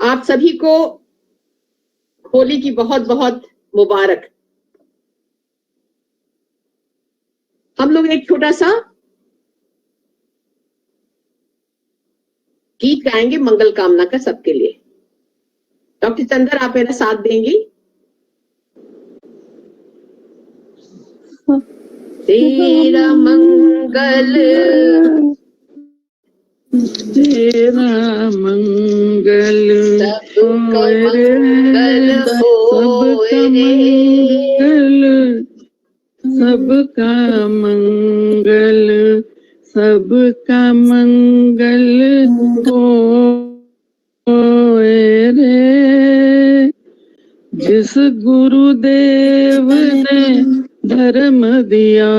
आप सभी को होली की बहुत बहुत मुबारक। हम लोग एक छोटा सा गीत गाएंगे मंगल कामना का सबके लिए। डॉक्टर चंदर, आप मेरा साथ देंगी? तेरा मंगल, तेरा मंगल सबका मंगल हो रे, सबका मंगल, सबका मंगल हो रे। जिस गुरुदेव ने धर्म दिया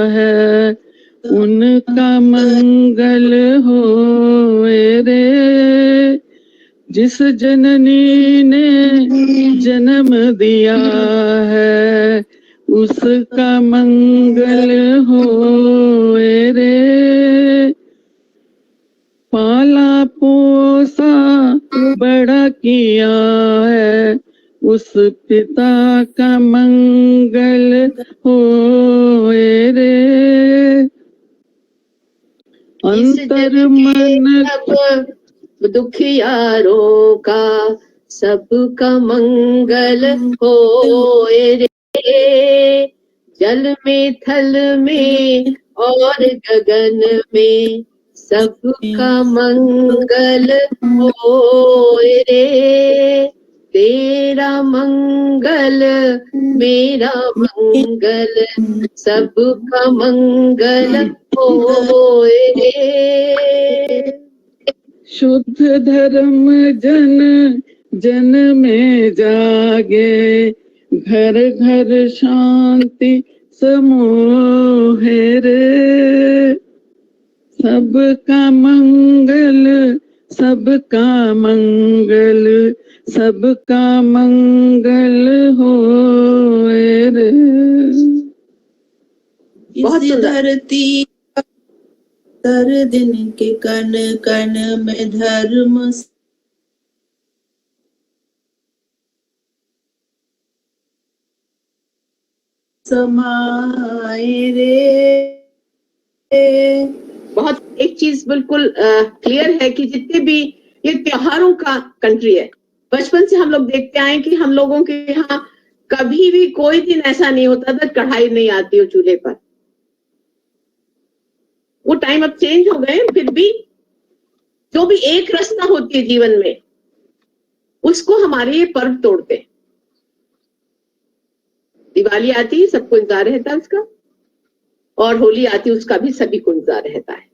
है उनका मंगल हो रे। जिस जननी ने जन्म दिया है उसका मंगल हो रे। पाला पोसा बड़ा किया है उस पिता का मंगल हो रे। अंतर मन सब दुखियारों का सबका मंगल हो रे। जल में थल में और गगन में सबका मंगल हो रे। तेरा मंगल मेरा मंगल, सबका मंगल हो रे। शुद्ध धर्म जन जन में जागे, घर घर शांति समूह रे। सबका मंगल, सबका मंगल, सबका मंगल हो रे। इस धरती कर दिन के कण कण में धर्म समाए रे। बहुत एक चीज बिल्कुल क्लियर है कि जितने भी ये त्योहारों का कंट्री है, बचपन से हम लोग देखते आए कि हम लोगों के यहाँ कभी भी कोई दिन ऐसा नहीं होता था कढ़ाई नहीं आती हो चूल्हे पर। वो टाइम अब चेंज हो गए, फिर भी जो भी एक रस्ता होती है जीवन में उसको हमारे ये पर्व तोड़ते हैं। दिवाली आती है, सबको इंतजार रहता है उसका, और होली आती है उसका भी सभी को इंतजार रहता है।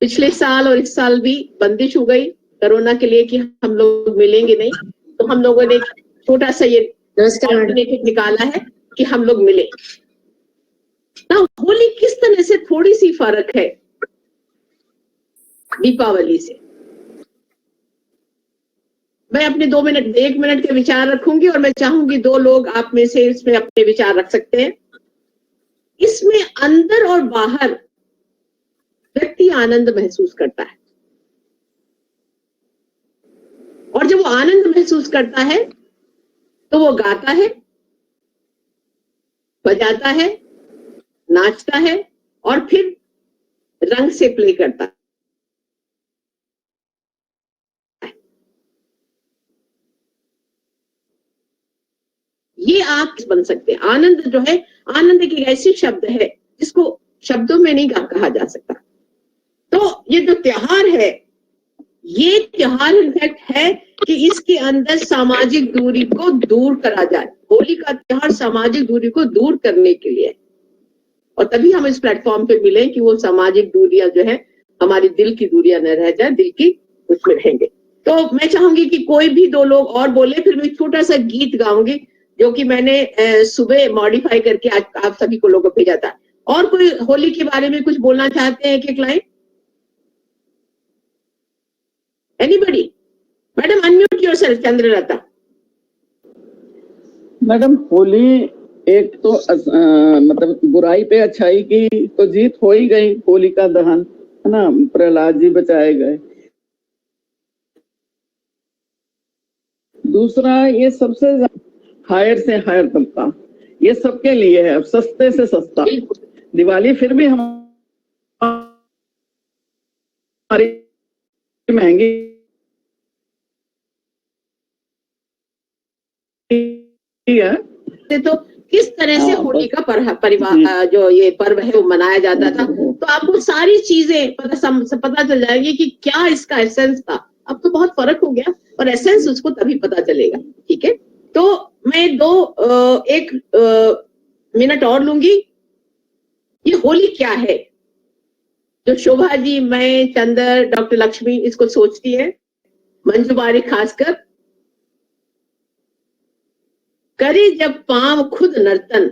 पिछले साल और इस साल भी बंदिश हो गई कोरोना के लिए कि हम लोग मिलेंगे नहीं, तो हम लोगों ने छोटा सा ये अल्टरनेटिव निकाला है कि हम लोग मिले ना। होली किस तरह से थोड़ी सी फर्क है दीपावली से। मैं अपने 1 मिनट के विचार रखूंगी और मैं चाहूंगी 2 लोग आप में से इसमें अपने विचार रख सकते हैं। इसमें अंदर और बाहर व्यक्ति आनंद महसूस करता है, और जब वो आनंद महसूस करता है तो वो गाता है, बजाता है, नाचता है और फिर रंग से प्ले करता है। ये आप बन सकते हैं। आनंद जो है, आनंद एक ऐसी शब्द है जिसको शब्दों में नहीं कहा जा सकता। तो ये जो त्योहार है, ये त्योहार इनफैक्ट है कि इसके अंदर सामाजिक दूरी को दूर करा जाए। होली का त्योहार सामाजिक दूरी को दूर करने के लिए, और तभी हम इस प्लेटफॉर्म पे मिले कि वो सामाजिक दूरियां जो है हमारी दिल की दूरियां न रह जाए, दिल की उसमें रहेंगे। तो मैं चाहूंगी कि कोई भी 2 लोग और बोले, फिर मैं छोटा सा गीत गाऊंगी जो कि मैंने सुबह मॉडिफाई करके आज आप सभी को लोगों को भेजा था। और कोई होली के बारे में कुछ बोलना चाहते हैं कि client? Anybody? Madam unmute yourself. Chandralata. Madam, Holi एक तो मतलब बुराई पे अच्छाई की तो जीत हो ही गई। होलिका दहन है ना, प्रहलाद जी बचाए गए। दूसरा ये सबसे हायर से हायर तबका, ये सबके लिए है, सस्ते से सस्ता। दिवाली फिर भी हमारी महंगी है। तो किस तरह से होली का परिवार जो ये पर्व है वो मनाया जाता था, तो आपको सारी चीजें पता चल जाएगी कि क्या इसका एसेंस था। अब तो बहुत फर्क हो गया और एसेंस उसको तभी पता चलेगा। ठीक है, तो मैं एक मिनट और लूंगी। ये होली क्या है जो शोभा जी, मैं, चंदर, डॉक्टर लक्ष्मी इसको सोचती है, मंजू बारी खासकर, करे जब पांव खुद नर्तन,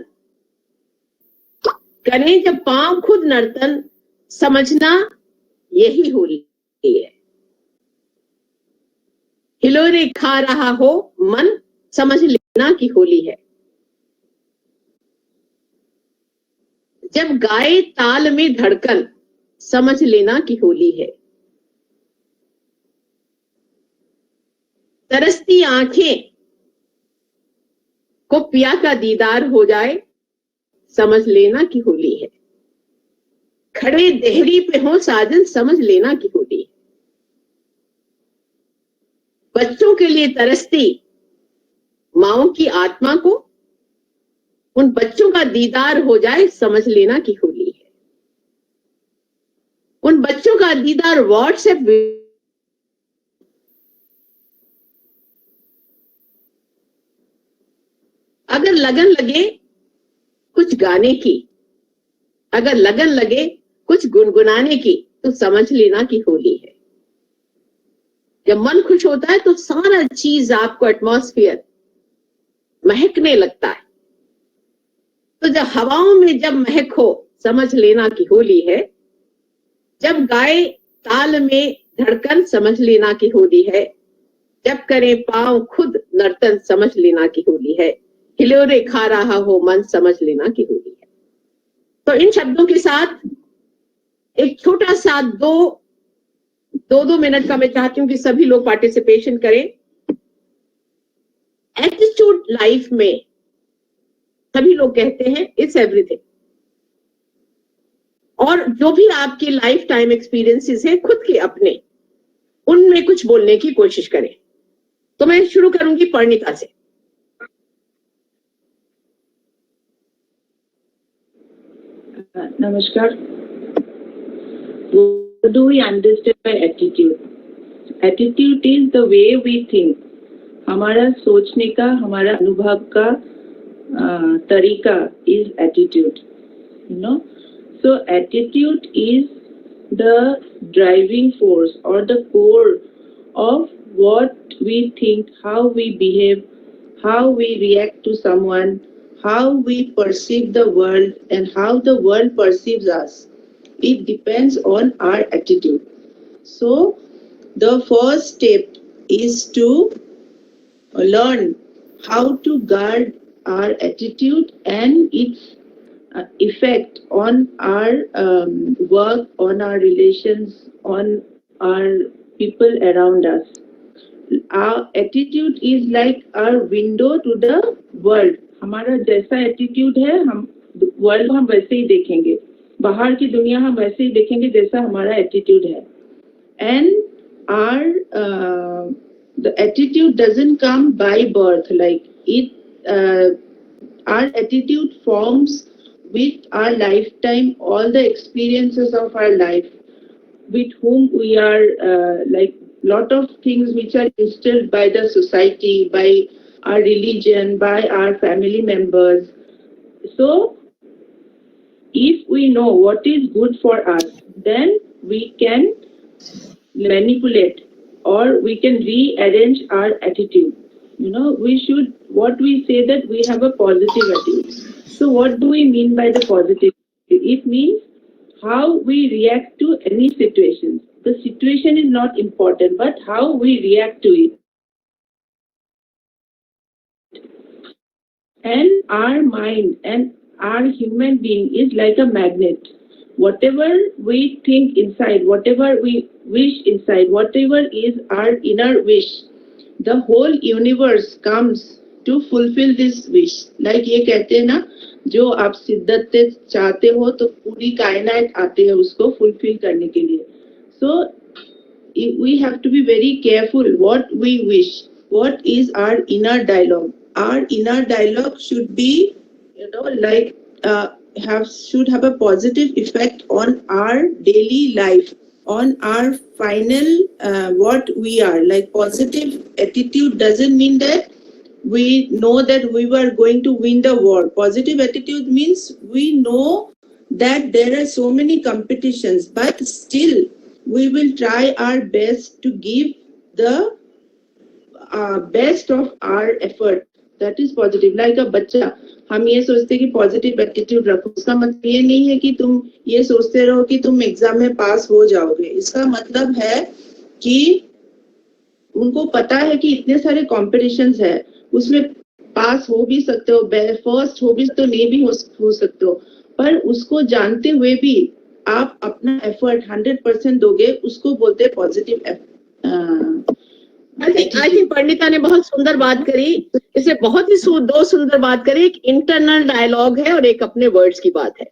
करें जब पांव खुद नर्तन, समझना यही होली है। हिलोरे खा रहा हो मन, समझ लेना कि होली है। जब गाए ताल में धड़कन, समझ लेना कि होली है। तरसती आंखें को पिया का दीदार हो जाए, समझ लेना कि होली है। खड़े देहरी पे हो साजन, समझ लेना कि होली है। बच्चों के लिए तरसती माओ की आत्मा को, उन बच्चों का दीदार हो जाए, समझ लेना कि होली है। उन बच्चों का दीदार व्हाट्सएप, अगर लगन लगे कुछ गाने की, अगर लगन लगे कुछ गुनगुनाने की, तो समझ लेना कि होली है। जब मन खुश होता है तो सारा चीज आपको एटमॉस्फेयर महकने लगता है। तो जब हवाओं में जब महक हो, समझ लेना कि होली है। जब गाए ताल में धड़कन, समझ लेना कि होली है। जब करे पांव खुद नर्तन, समझ लेना कि होली है। हिलोरे खा रहा हो मन, समझ लेना कि होली है। तो इन शब्दों के साथ एक छोटा सा दो मिनट का मैं चाहती हूं कि सभी लोग पार्टिसिपेशन करें। एटीट्यूड लाइफ में सभी लोग कहते हैं इट्स एवरीथिंग, और जो भी आपके लाइफ टाइम एक्सपीरियंसेस है खुद के अपने, उनमें कुछ बोलने की कोशिश करें। तो मैं शुरू करूंगी परिणीता से। Namaskar. What do we understand by attitude? Attitude is the way we think. हमारा सोचने का, हमारा अनुभव का तरीका is attitude. You know, so attitude is the driving force or the core of what we think, how we behave, how we react to someone, how we perceive the world, and how the world perceives us. It depends on our attitude. So the first step is to learn how to guard our attitude and its effect on our work, on our relations, on our people around us. Our attitude is like our window to the world. हमारा जैसा attitude है, हम world हम वैसे ही देखेंगे, बाहर की दुनिया हम वैसे ही देखेंगे जैसा हमारा एटीट्यूड है। And our the attitude doesn't come by birth, like it our attitude forms with our lifetime, all the experiences of our life, with whom we are like lot of things which are instilled by the society, by our religion, by our family members. So if we know what is good for us, then we can manipulate or we can rearrange our attitude. You know, we should, what we say that we have a positive attitude. So what do we mean by the positive? It means how we react to any situations. The situation is not important, but how we react to it. And our mind and our human being is like a magnet. Whatever we think inside, whatever we wish inside, whatever is our inner wish, the whole universe comes to fulfill this wish. Like ये कहते हैं ना, जो आप शिद्दत से चाहते हो तो पूरी कायनात आते हैं उसको fulfill करने के लिए. So we have to be very careful what we wish. What is our inner dialogue? Our inner dialogue should be, like should have a positive effect on our daily life, on our final what we are. Like positive attitude doesn't mean that we know that we were going to win the war. Positive attitude means we know that there are so many competitions, but still we will try our best to give the best of our effort. That is positive. Like a बच्चा, हम ये सोचते कि positive attitude रखो, इसका मतलब ये नहीं है कि तुम ये सोचते रहो कि तुम एग्जाम में पास हो जाओगे. इसका मतलब है कि उनको पता है कि इतने सारे कॉम्पिटिशंस है, उसमें पास हो भी सकते हो, फर्स्ट हो भी सकते हो, नहीं भी हो सकते हो, पर उसको जानते हुए भी आप अपना एफर्ट 100% दोगे, उसको बोलते हैं पॉजिटिव. आई थिंक पंडिता ने बहुत सुंदर बात करी. इससे बहुत ही दो सुंदर बात करी. एक इंटरनल डायलॉग है और एक अपने वर्ड्स की बात है.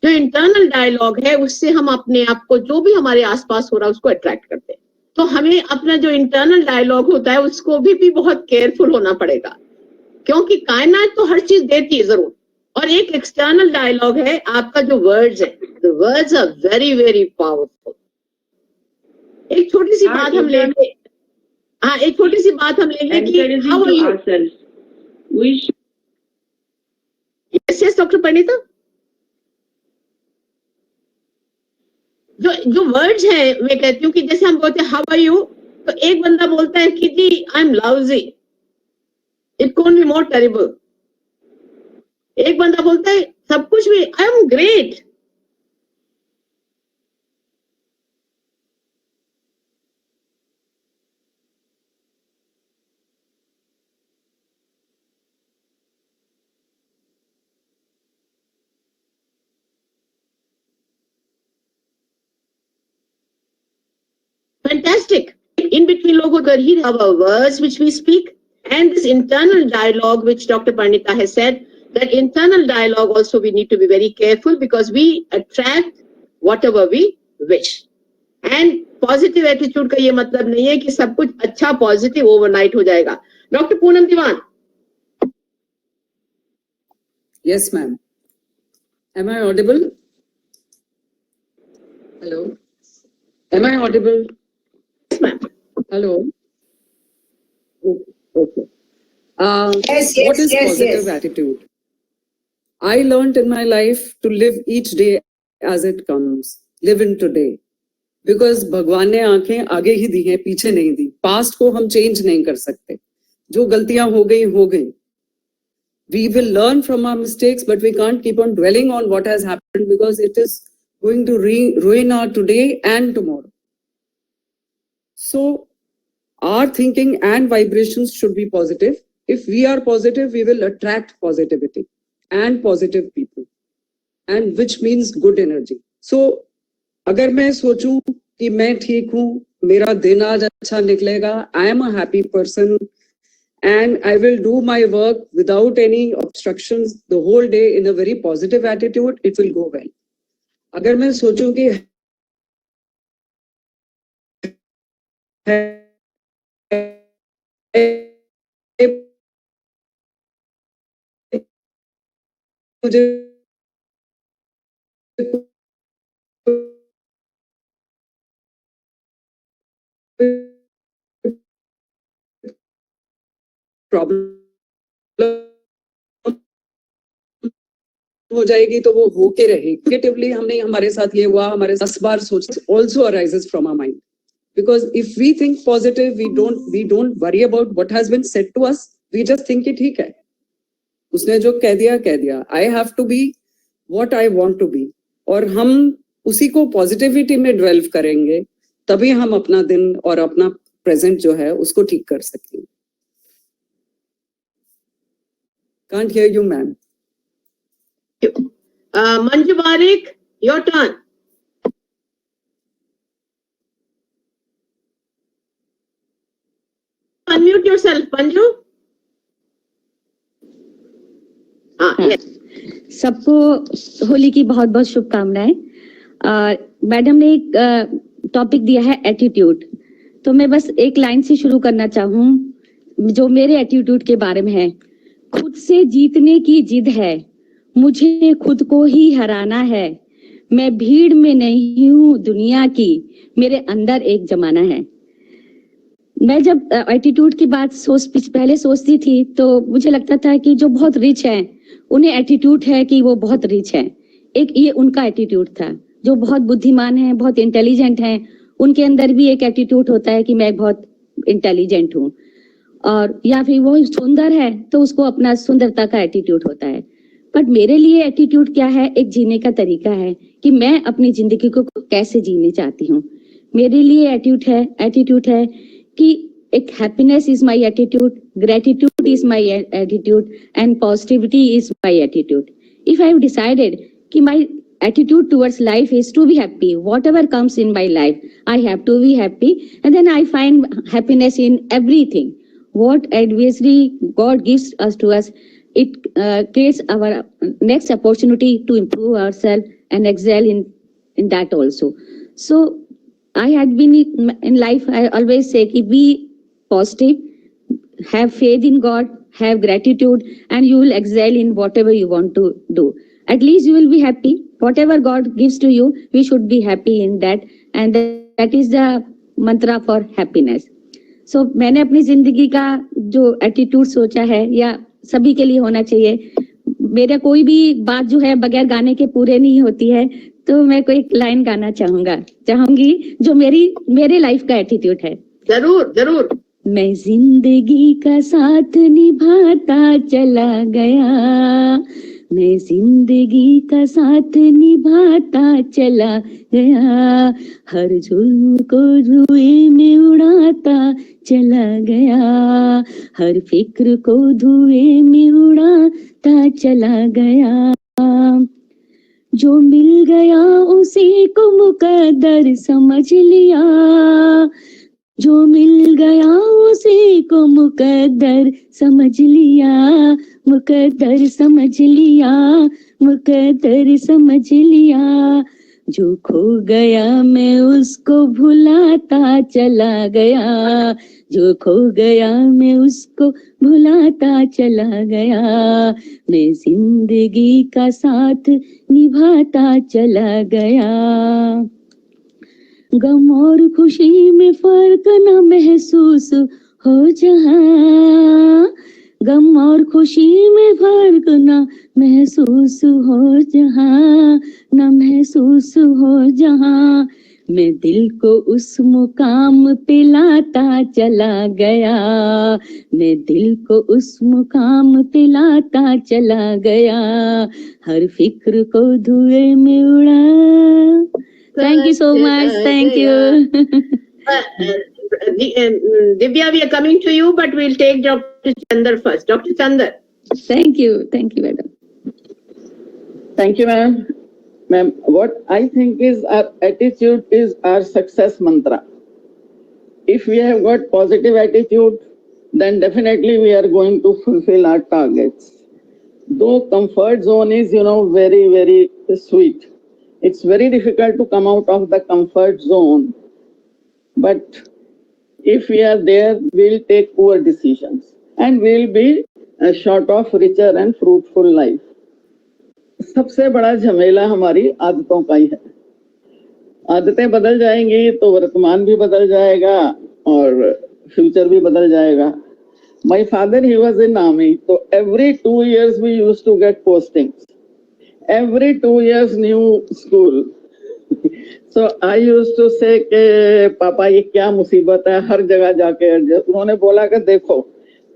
जो इंटरनल डायलॉग है उससे हम अपने आप को, जो भी हमारे आसपास हो रहा है, उसको अट्रैक्ट करते हैं. तो हमें अपना जो इंटरनल डायलॉग होता है उसको भी बहुत केयरफुल होना पड़ेगा, क्योंकि कायनात तो हर चीज देती है जरूर. और एक एक्सटर्नल डायलॉग है आपका जो वर्ड्स है. The words are very very powerful. एक छोटी सी बात हम लेंगे. हाँ, एक छोटी सी बात हम लेंगे कि how are you. Yes doctor Pandita. जो वर्ड्स हैं, मैं कहती हूँ कि जैसे हम बोलते हैं हाउ आर यू, तो एक बंदा बोलता है कि जी I am lousy, it can be more terrible. एक बंदा बोलता है सब कुछ भी I am great. Fantastic. In between logo, there here have our words which we speak, and this internal dialogue which Dr. Pandita has said. That internal dialogue also we need to be very careful, because we attract whatever we wish. And positive attitude का ये मतलब नहीं है कि सब कुछ अच्छा positive overnight हो जाएगा. Dr. Poonam Diwan. Yes, ma'am. Am I audible? Hello. Am I audible? Yes, ma'am. Hello. Okay. Yes, What is yes, positive yes. attitude? I learned in my life to live each day as it comes. Live in today. Because भगवान ने आंखें आगे ही दी हैं, पीछे नहीं दी. Past को हम change नहीं कर सकते. जो गलतियां हो गई. We will learn from our mistakes, but we can't keep on dwelling on what has happened, because it is going to ruin our today and tomorrow. So our thinking and vibrations should be positive. If we are positive, we will attract positivity and positive people, and which means good energy. So अगर मैं सोचूं कि मैं ठीक हूं, मेरा दिन आज अच्छा निकलेगा, I am a happy person and I will do my work without any obstructions the whole day in a very positive attitude, it will go well. अगर मैं सोचूं कि मुझे प्रॉब्लम हो जाएगी तो वो होके रहेगी. नेगेटिवली हमने हमारे साथ ये हुआ, हमारे 10 बार सोच also arises from our mind. Because if we think positive, we don't worry about what has been said to us. We just think कि ठीक है, उसने जो कह दिया. I have to be what I want to be. और हम उसी को पॉजिटिविटी में ड्वेल्व करेंगे, तभी हम अपना दिन और अपना प्रेजेंट जो है उसको ठीक कर सकेंगे. Can't hear you, ma'am. Manju Barik, your turn. yourself, Panju. Yes. सबको होली की बहुत बहुत शुभकामनाएं। मैडम ने एक टॉपिक दिया है एटीट्यूड, तो मैं बस एक लाइन से शुरू करना चाहूँ जो मेरे एटीट्यूड के बारे में है। खुद से जीतने की जिद है, मुझे खुद को ही हराना है, मैं भीड़ में नहीं हूँ दुनिया की, मेरे अंदर एक जमाना है। मैं जब एटीट्यूड की बात पहले सोचती थी तो मुझे लगता था कि जो बहुत रिच है उन्हें एटीट्यूड है कि वो बहुत रिच है। एक ये उनका एटीट्यूड था। जो बहुत बुद्धिमान है, बहुत इंटेलिजेंट हैं, उनके अंदर भी एक एटीट्यूड होता है कि मैं बहुत इंटेलिजेंट हूँ। और या फिर वो सुंदर है तो उसको अपना सुंदरता का एटीट्यूड होता है। बट मेरे लिए एटीट्यूड क्या है? एक जीने का तरीका है कि मैं अपनी जिंदगी को कैसे जीने चाहती हूँ। मेरे लिए एटीट्यूड है कि एक happiness is my attitude, gratitude is my attitude and positivity is my attitude. If I have decided कि my attitude towards life is to be happy, whatever comes in my life I have to be happy, and then I find happiness in everything what adversely God gives to us. It creates our next opportunity to improve ourselves and excel in that also. So I had been in life, I always say ki be positive, have faith in God, have gratitude, and you will excel in whatever you want to do. At least you will be happy. Whatever God gives to you, we should be happy in that, and that is the mantra for happiness. So मैंने अपनी जिंदगी का जो attitude सोचा है या सभी के लिए होना चाहिए। मेरा कोई भी बात जो है बगैर गाने के पूरे नहीं होती है, तो मैं कोई लाइन गाना चाहूंगी जो मेरे लाइफ का एटीट्यूड है। जरूर जरूर। मैं जिंदगी का साथ निभाता चला गया, मैं जिंदगी का साथ निभाता चला गया, हर जुल्म को धुएं में उड़ाता चला गया, हर फिक्र को धुएं में उड़ाता चला गया। जो मिल गया उसी को मुकद्दर समझ लिया, जो मिल गया उसी को मुकद्दर समझ लिया, मुकद्दर समझ लिया, मुकद्दर समझ लिया। जो खो गया मैं उसको भुलाता चला गया, जो खो गया मैं उसको भुलाता चला गया, मैं जिंदगी का साथ निभाता चला गया। गम और खुशी में फर्क न महसूस हो जहां, गम और खुशी में फर्क न महसूस हो जहां, न महसूस हो जहां, मैं दिल को उस मुकाम पे लाता चला गया, मैं दिल को उस मुकाम पे लाता चला गया, हर फिक्र को धुएं में उड़ा। Thank you so much. Thank you. Divya, we are coming to you, but we'll take Dr. Chandar first. Dr. Chandar. Thank you, madam. Thank you, ma'am. Ma'am, what I think is our attitude is our success mantra. If we have got positive attitude, then definitely we are going to fulfill our targets. Though comfort zone is, very, very sweet. It's very difficult to come out of the comfort zone. But if we are there, we'll take poor decisions and we'll be short of richer and fruitful life. सबसे बड़ा झमेला हमारी आदतों का ही है। आदतें बदल जाएंगी तो वर्तमान भी बदल जाएगा और फ्यूचर भी बदल जाएगा। My father, he was in army, so every 2 years we used to get postings. Every 2 years new school. So I used to say कि पापा ये क्या मुसीबत है, हर जगह जाके एडजस्ट। उन्होंने बोला कि देखो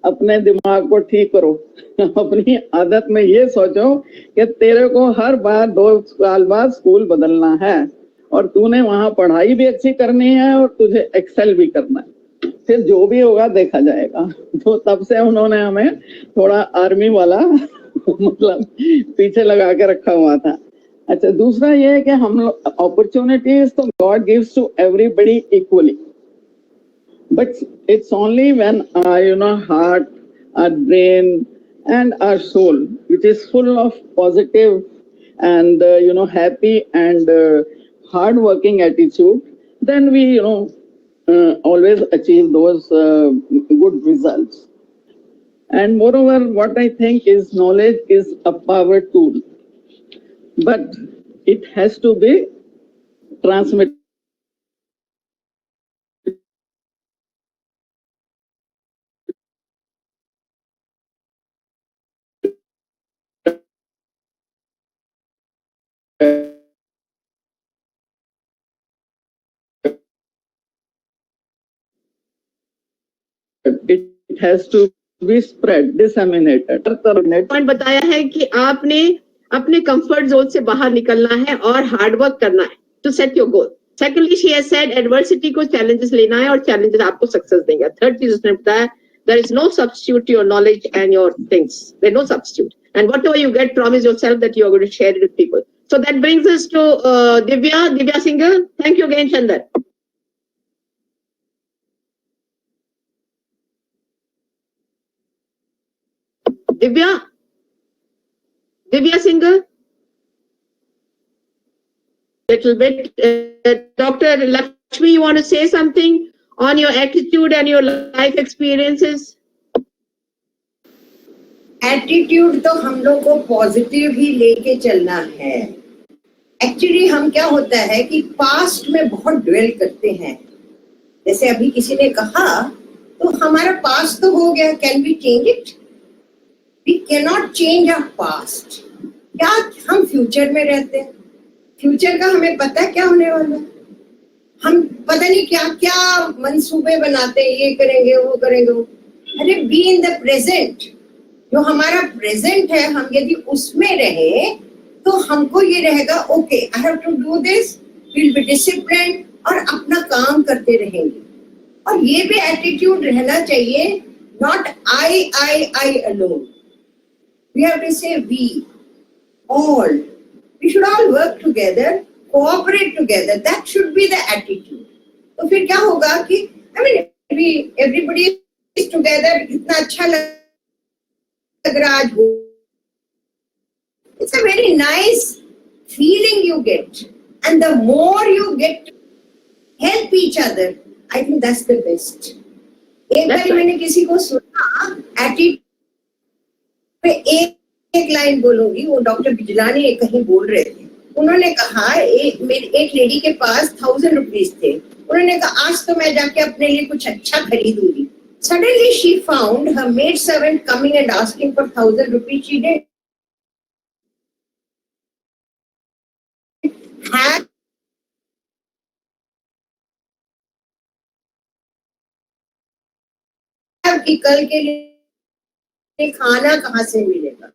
अपने दिमाग को ठीक करो, अपनी आदत में ये सोचो कि तेरे को हर बार 2 साल बाद स्कूल बदलना है और तूने वहां पढ़ाई भी अच्छी करनी है और तुझे एक्सेल भी करना है, फिर जो भी होगा देखा जाएगा। तो तब से उन्होंने हमें थोड़ा आर्मी वाला मतलब पीछे लगा के रखा हुआ था। अच्छा, दूसरा ये है कि हम लोग अपॉर्चुनिटीज तो God gives to everybody equally, But it's only when our heart, our brain, and our soul, which is full of positive and happy and hard-working attitude, then we always achieve those good results. And moreover, what I think is knowledge is a power tool, but it has to be transmitted. It has to be spread, disseminated. Point बताया है कि आपने अपने comfort zone से बाहर निकलना है और हार्ड वर्क करना है to set your goal. Secondly she has said adversity को चैलेंजेस लेना है और चैलेंजेस आपको सक्सेस देंगे. थर्ड चीज उसने बताया there is no substitute to your knowledge and your things. There's no substitute. And whatever you get, promise yourself that you are going to share it with people. So that brings us to Divya Singhal. Thank you again, Chandar. Divya Singhal. Little bit. Dr. Lakshmi, you want to say something on your attitude and your life experiences? Attitude तो हम लोग को positive ही लेके चलना है. Actually हम क्या होता है कि पास्ट में बहुत ड्वेल करते हैं. जैसे अभी किसी ने कहा तो हमारा पास्ट तो हो गया, can we change it? We can not change our past. क्या हम फ्यूचर में रहते हैं? फ्यूचर का हमें पता है क्या होने वाला है? हम पता नहीं क्या क्या मंसूबे बनाते हैं, ये करेंगे वो करेंगे. अरे बी इन द प्रेजेंट. जो हमारा प्रेजेंट है, हम यदि उसमें रहे तो हमको ये रहेगा okay, I have to do this, will be discipline और अपना काम करते रहेंगे. और ये भी एटीट्यूड रहना चाहिए, not I alone. We have to say we all. We should all work together, cooperate together. That should be the attitude. तो फिर क्या होगा कि I mean everybody is together. इतना अच्छा लग रहा आज. It's a very nice feeling you get, and the more you get to help each other, I think that's the best. एक बार मैंने किसी को सुना एटीट्यूड पे एक लाइन बोलूंगी. वो डॉक्टर बिजलानी कहीं बोल रहे थे. उन्होंने कहा एक लेडी के पास 1000 रुपीज थे. उन्होंने कहा आज तो मैं जाके अपने लिए कुछ अच्छा खरीदूंगी. Suddenly she found her maid servant coming and asking for 1000 rupees. She did have कि कल के लिए खाना कहाँ से मिलेगा.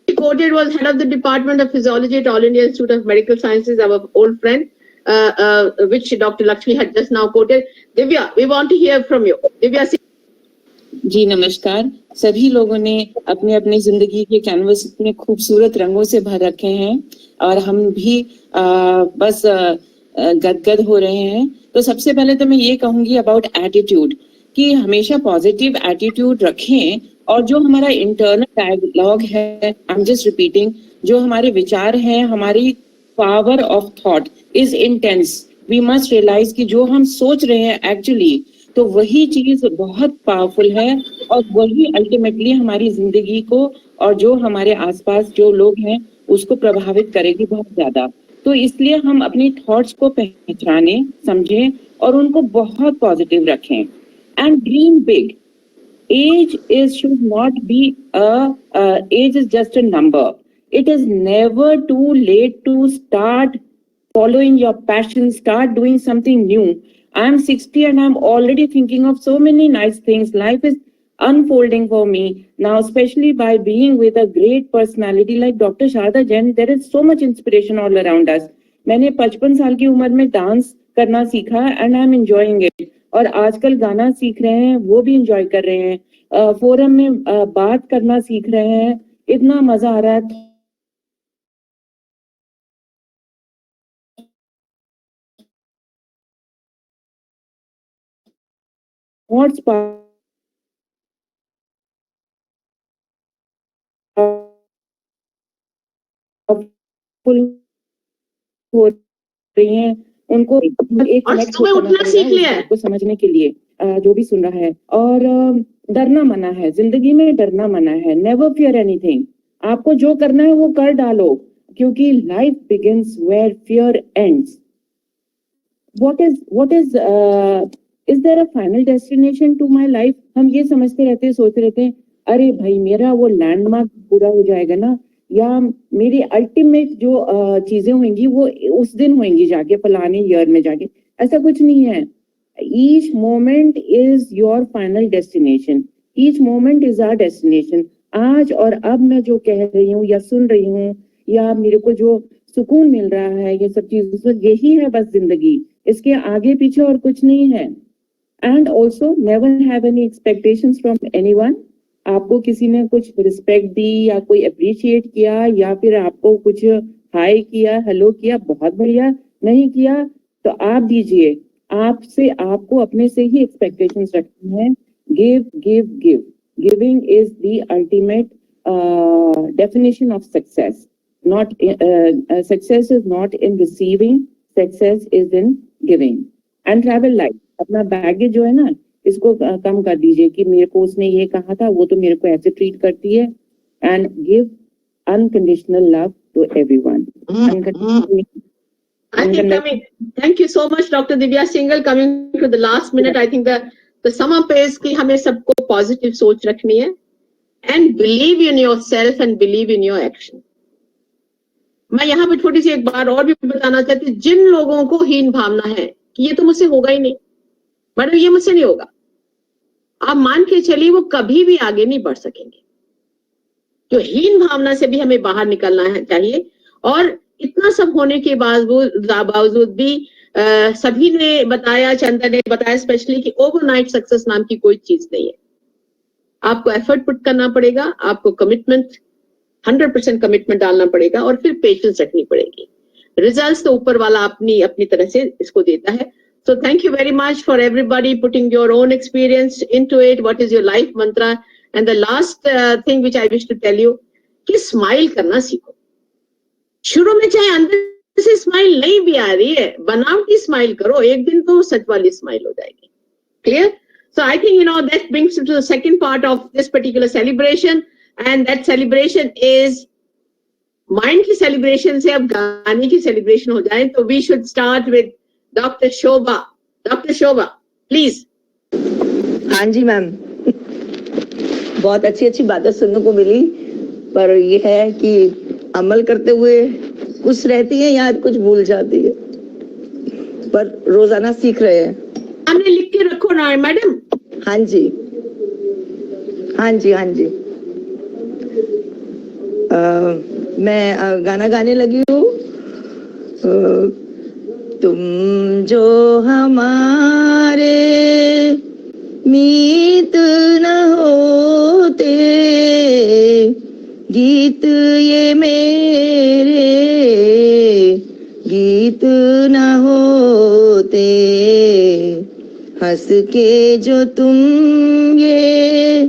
Quoted was head of the Department of Physiology at All India Institute of Medical Sciences, our old friend, which Dr. Lakshmi had just now quoted. Divya, we want to hear from you. Divya. जी नमस्कार. सभी लोगों ने अपने अपने जिंदगी के canvas इतने खूबसूरत रंगों से भर रखे हैं और हम भी बस गदगद हो रहे हैं. तो सबसे पहले तो मैं ये कहूंगी अबाउट एटीट्यूड कि हमेशा पॉजिटिव एटीट्यूड रखें. और जो हमारा इंटरनल डायलॉग है, आई एम जस्ट रिपीटिंग, जो हमारे विचार हैं, हमारी power of thought is intense. We must realise कि जो हम सोच रहे हैं एक्चुअली, तो वही चीज बहुत पावरफुल है और वही अल्टीमेटली हमारी जिंदगी को और जो हमारे आसपास जो लोग हैं उसको प्रभावित करेगी बहुत ज्यादा. तो इसलिए हम अपनी थॉट्स को पहचानें, समझें और उनको बहुत पॉजिटिव रखें. And dream big. Age should not be age is just a number. It is never too late to start following your passion, start doing something new. I am 60 and I am already thinking of so many nice things. Life is unfolding for me now, especially by being with a great personality like Dr. Sharda Jain. There is so much inspiration all around us. मैंने 55 साल की उम्र में dance करना सीखा and I am enjoying it. और आजकल गाना सीख रहे हैं, वो भी इंजॉय कर रहे हैं. फोरम में बात करना सीख रहे हैं, इतना मजा आ रहा है. थॉट्स हो रही हैं, उनको एक और कनेक्ट सुबह करना उठना सीख पड़ेगा लिया उस है। बात को समझने के लिए, जो भी सुन रहा है। और डरना मना है, जिंदगी में डरना मना है। Never fear anything. आपको जो करना है वो कर डालो, क्योंकि life begins where fear ends. what is there a final destination to my life? हम ये समझते रहते हैं, सोचते रहते हैं, अरे भाई मेरा वो लैंडमार्क पूरा हो जाएगा ना, या मेरी अल्टीमेट जो चीजें होंगी वो उस दिन होंगी जाके फलाने ईयर में जाके। ऐसा कुछ नहीं है। Each moment is your final destination, each moment is our destination. आज और अब मैं जो कह रही हूँ या सुन रही हूँ या मेरे को जो सुकून मिल रहा है, ये सब चीजें, यही है बस जिंदगी। इसके आगे पीछे और कुछ नहीं है। And also never have any expectations from anyone. आपको किसी ने कुछ रिस्पेक्ट दी या कोई अप्रिशिएट किया या फिर आपको कुछ हाय किया, हेलो किया, बहुत बढ़िया। नहीं किया तो आप दीजिए। आपसे आपको अपने से ही एक्सपेक्टेशंस रखनी है। Give give give. Giving is the ultimate definition of success. Not success is not in receiving, success is in giving. And travel light. अपना बैगेज जो है ना, इसको कम कर दीजिए कि मेरे को उसने ये कहा था, वो तो मेरे को ऐसे ट्रीट करती है। And give unconditional love to everyone. I think coming, thank you so much, Dr. Divya Singhal. Coming to the last minute, I think the sum up is कि हमें सबको positive सोच रखनी है and believe in yourself and believe in your action. मैं यहाँ पे छोटी सी एक बार और भी बताना चाहती हूँ, जिन लोगों को हीन भावना है कि ये तो मुझसे होगा ही नहीं, मैडम ये मुझसे नहीं होगा, आप मान के चलिए वो कभी भी आगे नहीं बढ़ सकेंगे। तो हीन भावना से भी हमें बाहर निकलना है चाहिए। और इतना सब होने के बावजूद भी सभी ने बताया, चंदा ने बताया स्पेशली, कि ओवरनाइट सक्सेस नाम की कोई चीज नहीं है। आपको एफर्ट पुट करना पड़ेगा, आपको कमिटमेंट 100% कमिटमेंट डालना पड़ेगा और फिर पेशेंस रखनी पड़ेगी। रिजल्ट्स तो ऊपर वाला अपनी तरह से इसको देता है। So thank you very much for everybody putting your own experience into it. What is your life mantra? And the last thing which I wish to tell you, कि स्माइल करना सीखो। शुरू में चाहे अंदर से स्माइल नहीं भी आ रही है, बनावटी स्माइल करो, एक दिन तो सच वाली स्माइल हो जाएगी। Clear? So I think that brings us to the second part of this particular celebration. And that celebration is mind की celebration से अब गाने की celebration हो जाए। तो we should start with Dr. Shobha. Dr. Shobha, please. हाँ जी ma'am, बहुत अच्छी अच्छी बातें सुनने को मिली, पर ये है कि अमल करते हुए कुछ रहती है, याद कुछ भूल जाती है, पर रोजाना सीख रहे हैं। हमने लिख के रखो ना मैडम। हाँ जी, हाँ जी, हाँ जी। मैं गाना गाने लगी हूँ। तुम जो हमारे मीत न होते, गीत ये मेरे गीत न होते, हंस के जो तुम ये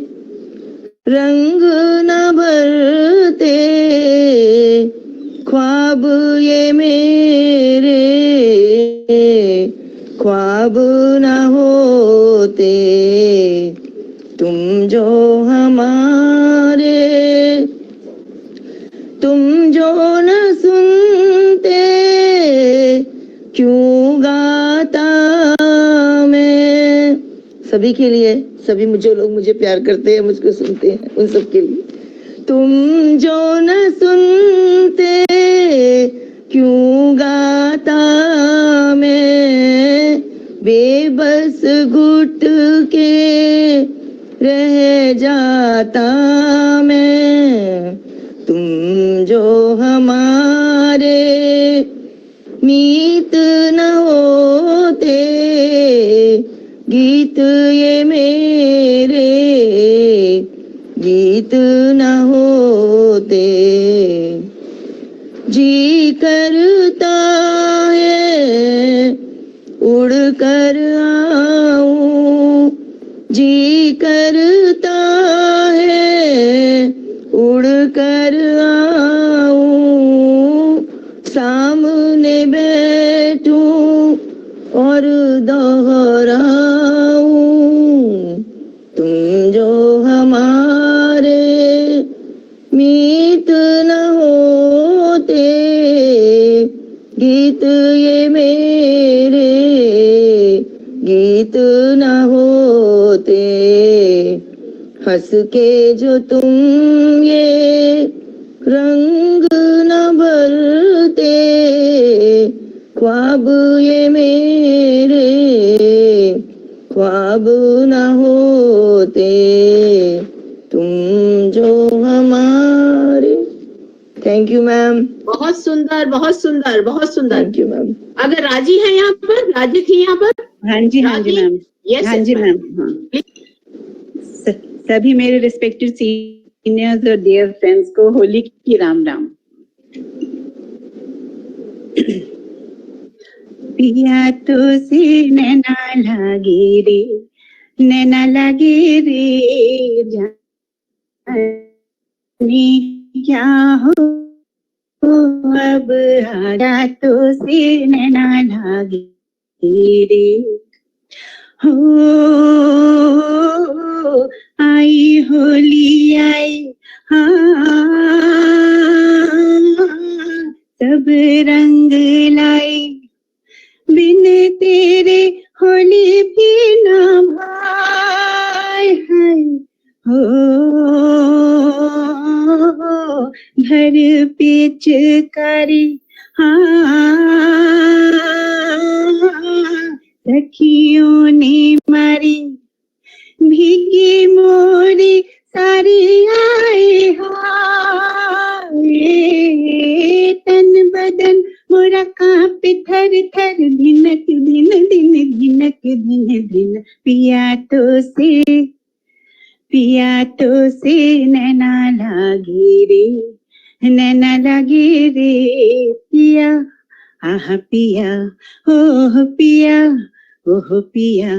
रंग न भरते, ख्वाब ये मेरे ख्वाब न होते, तुम जो हमारे, तुम जो न सुनते, क्यों गाता मैं। सभी के लिए, सभी लोग मुझे प्यार करते हैं, मुझको सुनते हैं, उन सब के लिए। तुम जो न सुनते, क्यों गाता मैं, बेबस घुट के रह जाता मैं। तुम जो हमारे मीत न होते, गीत ये मेरे गीत न होते, जी करता है उड़ कर आऊं, जी करता है उड़ कर आऊं, सामने बैठूं और दोहराऊं। तुम जो हमारे मीत न होते, गीत ये मेरे गीत न होते। हंस के जो तुम ये रंग न भरते, ख्वाब ये मेरे ख्वाब न होते। तुम जो हमारे। Thank you ma'am. बहुत सुंदर, बहुत सुंदर, बहुत सुंदर। Thank you ma'am. अगर राजी है यहाँ पर, राजी थी यहाँ पर? हाँ जी मैम। यस हाँ जी मैम। हाँ। सभी मेरे रिस्पेक्टेड सीनियर्स और डियर फ्रेंड्स को होली की राम राम। पिया तो से नैना लागे रे, नैना लागे रे, जाने क्या हो अब, आजा तो से नैना लागे रे। हो आई होली आई, हाँ सब रंग लाई, बिन तेरे होली भी ना भाई है। हो भर पिचकारी, हाँ सखियों ने मारी, भीगी मोरी सारी आए हाय, तन बदन मोरा कांपे थर थर, धिनक धिन दिन धिनक धिन दिन। पिया तो से नैना लागे रे, नैना लागे रे पिया। आह पिया ओह पिया, ओह पिया,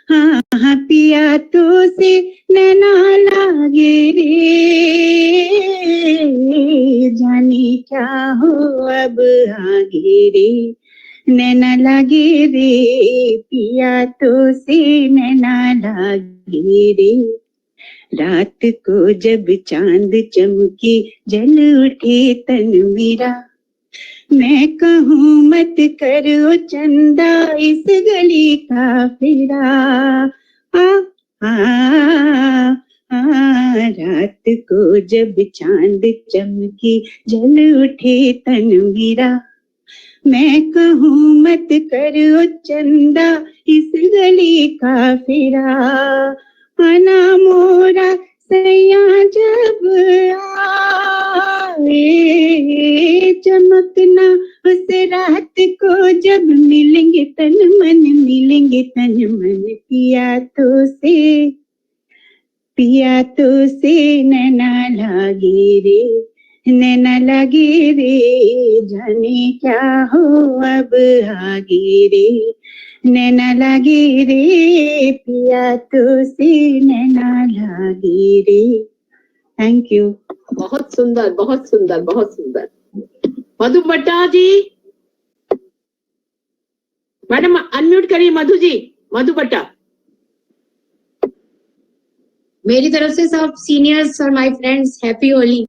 हाँ पिया तो से नैना लागे रे, जाने क्या हो अब आगे रे, नैना लागे रे पिया तो से नैना लागे रे। रात को जब चांद चमके जल उठे तन मेरा, मैं कहूँ मत करो चंदा इस गली का फेरा। रात को जब चांद चमके जल उठे तन मेरा, मैं कहूँ मत करो चंदा इस गली का फेरा। आना मोरा सैया जब आए, चमकना उस रात को जब मिलेंगे तन मन, मिलेंगे तन मन। पिया तो से नैना लागे रे, नैना लागे रे, जाने क्या हो अब आगे रे, नैना लागे रे पिया तो से नैना लागे रे। Thank you. बहुत सुंदर, बहुत सुंदर, बहुत सुंदर। मधु बट्टा जी, मैडम अनम्यूट करिए मधु जी, मधु बट्टा। मेरी तरफ से सब सीनियर्स और my friends happy Holi,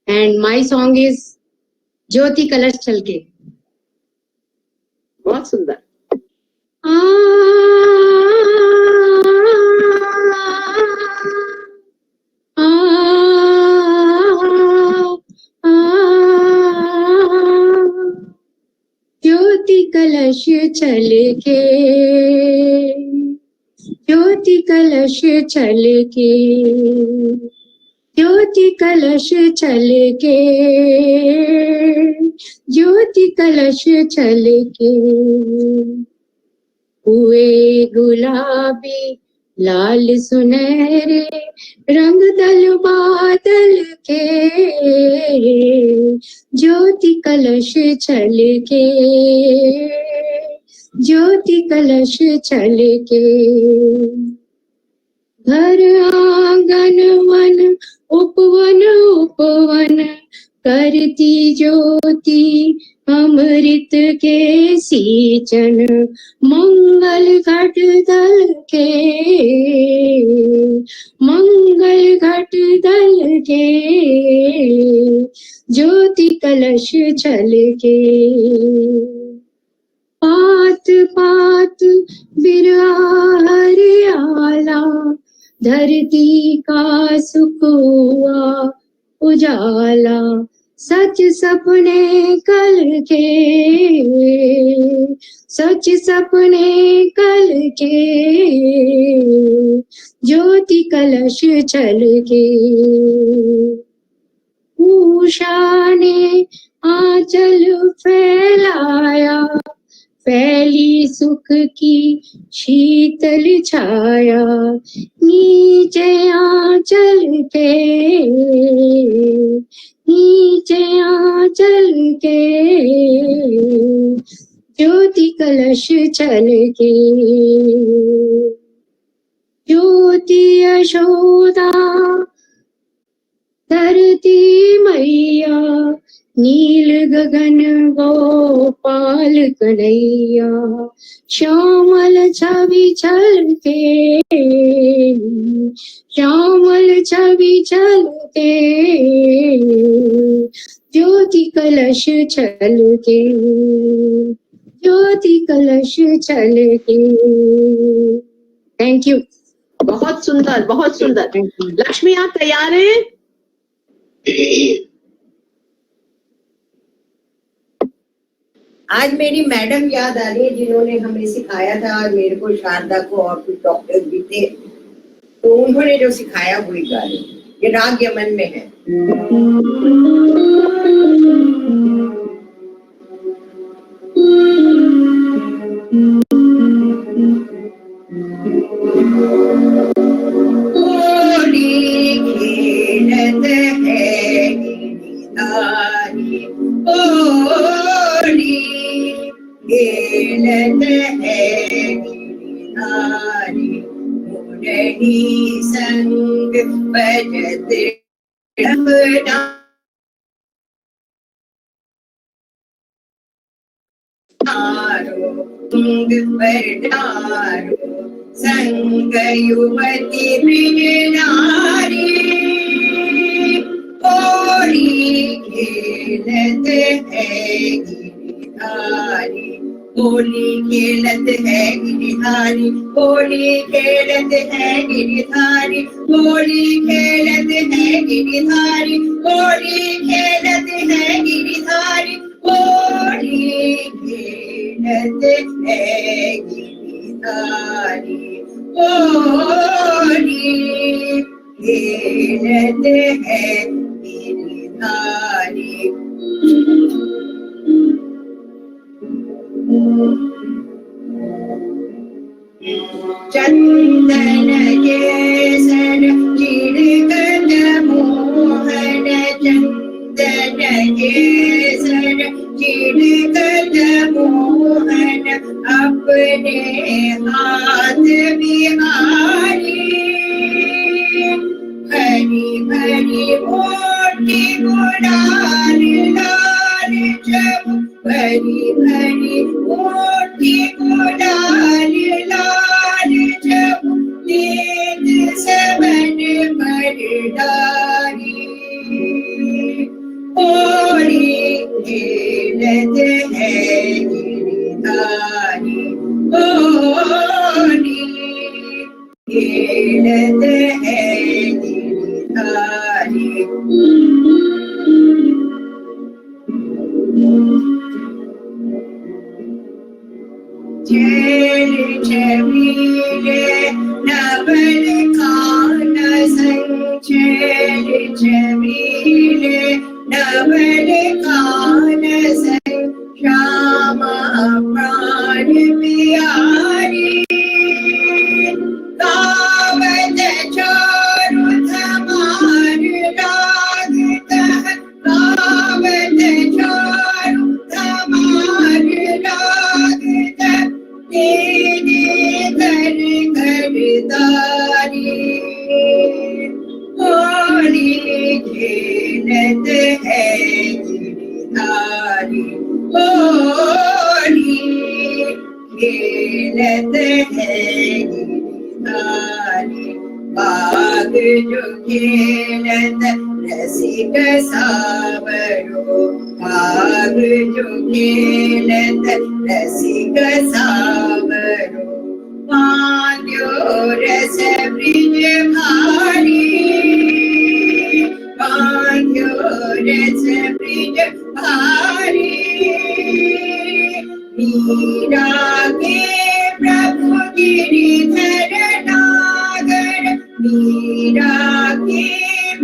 and my song is ज्योति कलश छलके। बहुत सुंदर। ज्योति कलश छलके, ज्योति कलश छलके, ज्योति कलश छलके, ज्योति कलश छलके। हुए गुलाबी लाल सुनहरे रंग दल बादल के, ज्योति कलश छलके, ज्योति कलश छलके। घर आंगन वन उपवन उपवन करती ज्योति अमृत के सींचन मंगल घट दल के मंगल घट दल के ज्योति कलश छल के पात पात बिरहा हरियाला धरती का सुख हुआ उजाला सच सपने कल के सच सपने कल के ज्योति कलश चल के उषा ने आंचल फैलाया फैली सुख की शीतल छाया नीचे आंचल के नीचे आंचल के ज्योति कलश चल के ज्योति यशोदा धरती मैया नील गगन गोपाल कन्हैया श्यामल छवि छल के श्यामल छवि छल के ज्योति कलश चल के ज्योति कलश चल के। Thank you. बहुत सुंदर, बहुत सुंदर। लक्ष्मी आप तैयार हैं? आज मेरी मैडम याद आ रही है जिन्होंने हमें सिखाया था और मेरे को शारदा को और कुछ डॉक्टर भी थे, तो उन्होंने जो सिखाया वही गा रही। ये राग यमन में है। संग बजत संग युवती नारी होली खेलत है गिरधारी होली खेलत है गिरधारी होली खेलत है गिरधारी होली खेलत है गिरधारी होली खेलत है गिरधारी होली खेलत है गिरधारी होली खेलत है गिरधारी। चंदन केसर चिरगत मोहन चंदन केसर चिरगत मोहन अपने हाथ बिहारी भरी भरी मोटी गुलाल लाल जब भरी भरी मोटी गुलाल लाल जब तेज सबन मरदारी होली खेलत है गिरधारी होली खेलत है गिरधारी। चैल छबीले नवल खान संग चैल छबीले नवल खान संग श्यामा प्राण प्यारी गावत चारु धमार लागत गावत चारु धमार लागत तेरे घर घरदारी खेलत है गिरधारी होली खेलत है गिरधारी बाग जो खेलत रसिक सावरो बाग जो खेलत रसिक सावरो पांड्यो रस ब्रिज भारी पांड्यो रस ब्रिज भारी मीरा के प्रभु गिरिधर नागर मीरा के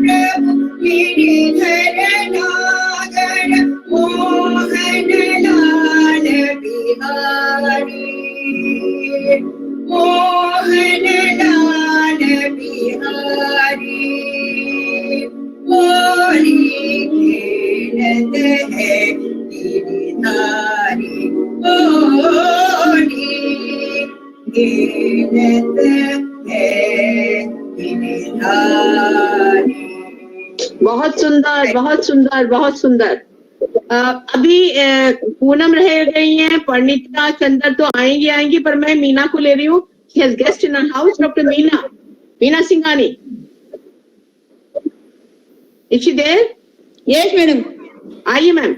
प्रभु गिरिधर नागर मोहन लाल बिहारी मोहन लाल बिहारी होली खेलत है गिरधारी होली खेलत है गिरधारी। बहुत सुंदर, बहुत सुंदर, बहुत सुंदर। अभी पूनम रह गई हैं, परिणीता चंदर तो आएंगी, पर मैं मीना को ले रही हूँ। She has guest in our house, Dr. Meena Singhani. Is she there? Yes madam. आइए मैम।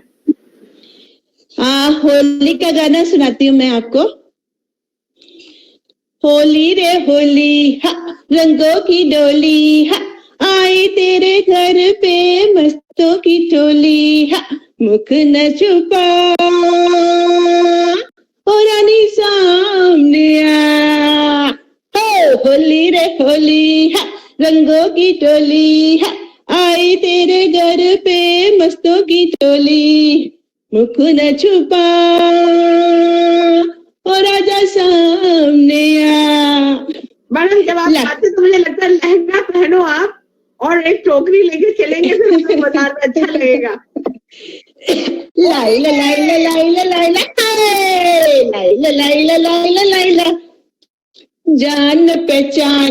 होली का गाना सुनाती हूँ मैं आपको। होली रे होली हा रंगों की डोली हा आई तेरे घर पे मस्तों की टोली हा मुख न छुपा ओ रानी सामने आ हो होली रे होली हा रंगों की टोली हा आई तेरे घर पे मस्तों की टोली मुख न छुपा ओ राजा सामने आ। मैडम जब आप आते तो मुझे लगता है लहंगा पहनो आप और एक टोकरी लेके चलेंगे, फिर हमें बाजार में अच्छा लगेगा। लाइला लाइला लाइला लाइला लाइला लाइला लाइला लाइला जान पहचान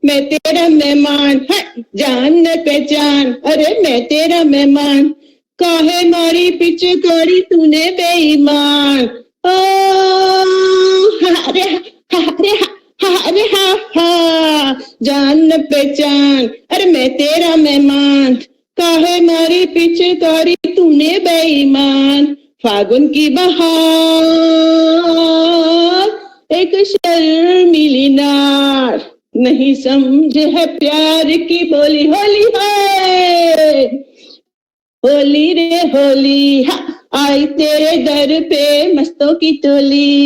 मैं तेरा मेहमान जान पहचान अरे मैं तेरा मेहमान काहे मारी पिचकारी तूने बेईमान ओ अरे अरे हा जान पहचान अरे मैं तेरा मेहमान काहे मारी पिचकारी तूने बेईमान फागुन की बहार एक शर्मीली नार नहीं समझे है प्यार की बोली होली है होली रे होली हा आई तेरे दर पे मस्तों की टोली